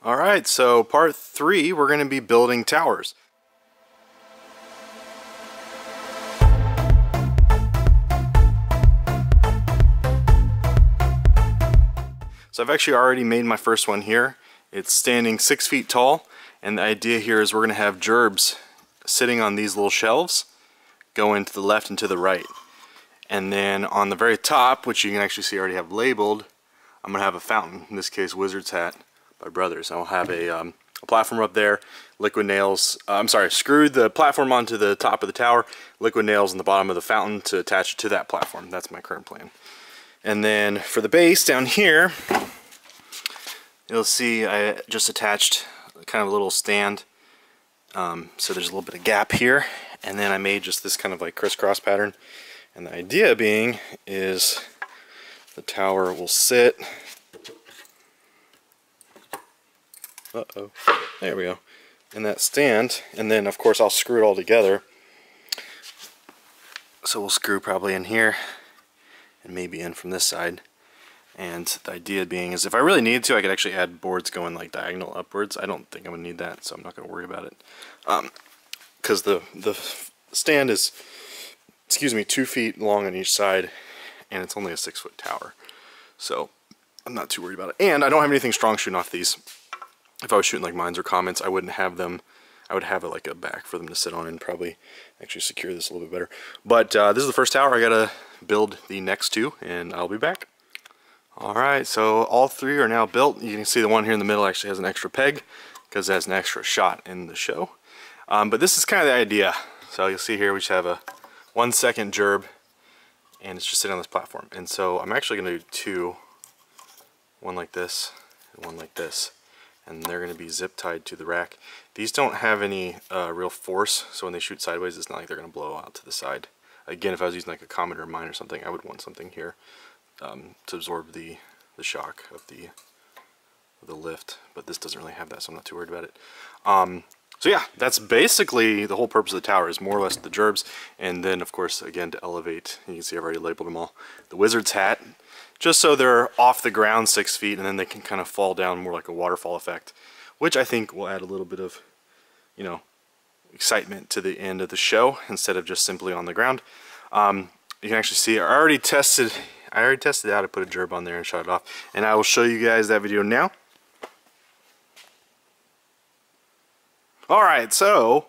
Alright, so part 3, we're going to be building towers. So I've actually already made my first one here. It's standing 6 feet tall, and the idea here is we're going to have gerbs sitting on these little shelves, going to the left and to the right. And then on the very top, which you can actually see I already have labeled, I'm going to have a fountain, in this case Wizard's Hat by Brothers. I'll have a platform up there, liquid nails, screwed the platform onto the top of the tower, liquid nails in the bottom of the fountain to attach it to that platform. That's my current plan. And then for the base down here, you'll see I just attached kind of a little stand, so there's a little bit of gap here, and then I made just this kind of like crisscross pattern. And the idea being is the tower will sit, there we go, in that stand, and then of course I'll screw it all together. So we'll screw probably in here and maybe in from this side. And the idea being is if I really needed to, I could actually add boards going like diagonal upwards. I don't think I'm gonna need that, so I'm not gonna worry about it. Because the stand is, 2 feet long on each side, and it's only a 6-foot tower. So I'm not too worried about it. And I don't have anything strong shooting off these. If I was shooting like mines or comets, I wouldn't have them. I would have it like a back for them to sit on and probably actually secure this a little bit better. But this is the first tower. I gotta build the next 2, and I'll be back. Alright, so all 3 are now built. You can see the one here in the middle actually has an extra peg because it has an extra shot in the show. But this is kind of the idea. So you'll see here we just have a 1-second gerb, and it's just sitting on this platform. And so I'm actually going to do 2, one like this and one like this, and they're going to be zip tied to the rack. These don't have any real force, so when they shoot sideways it's not like they're going to blow out to the side. Again, if I was using like a comet or mine or something, I would want something here to absorb the shock of the lift, but this doesn't really have that, so I'm not too worried about it. So yeah, that's basically the whole purpose of the tower, is more or less the gerbs, and then of course again to elevate, you can see I've already labeled them all, the Wizard's Hat, just so they're off the ground 6 feet and then they can kind of fall down more like a waterfall effect, which I think will add a little bit of, you know, excitement to the end of the show instead of just simply on the ground. You can actually see I already tested out. I put a gerb on there and shot it off, and I will show you guys that video now. Alright, so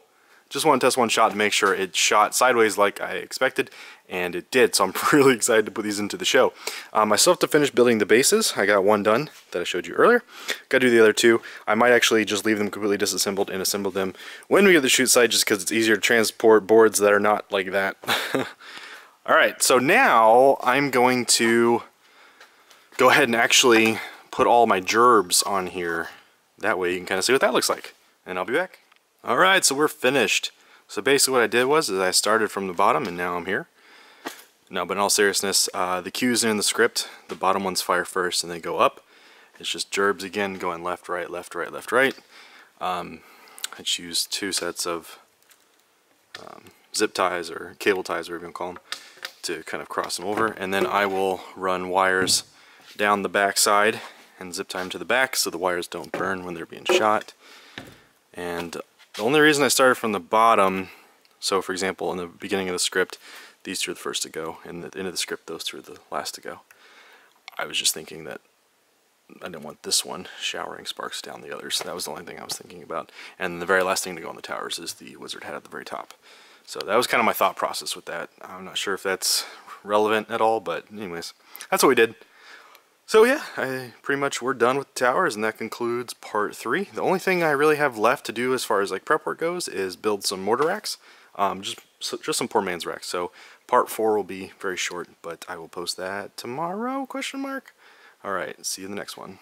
just want to test one shot to make sure it shot sideways like I expected, and it did, so I'm really excited to put these into the show. I still have to finish building the bases. I got one done that I showed you earlier. Got to do the other 2. I might actually just leave them completely disassembled and assemble them when we get to the shoot site, just because it's easier to transport boards that are not like that. Alright, so now I'm going to go ahead and actually put all my gerbs on here. That way you can kind of see what that looks like, and I'll be back. Alright, so we're finished. So basically what I did was I started from the bottom and now I'm here. No, but in all seriousness, the cues in the script, the bottom ones fire first and they go up. It's just gerbs again, going left, right, left, right, left, right. I choose 2 sets of zip ties or cable ties, whatever you want to call them, to kind of cross them over. And then I will run wires down the back side and zip tie them to the back so the wires don't burn when they're being shot. And the only reason I started from the bottom, so for example in the beginning of the script these 2 are the first to go, and at the end of the script those 2 are the last to go. I was just thinking that I didn't want this one showering sparks down the others, so that was the only thing I was thinking about. And the very last thing to go on the towers is the Wizard Hat at the very top. So that was kind of my thought process with that. I'm not sure if that's relevant at all, but anyways, that's what we did. So yeah, pretty much we're done with the towers, and that concludes part 3. The only thing I really have left to do as far as like prep work goes is build some mortar racks, just some poor man's racks. So part 4 will be very short, but I will post that tomorrow, question mark. Alright, see you in the next one.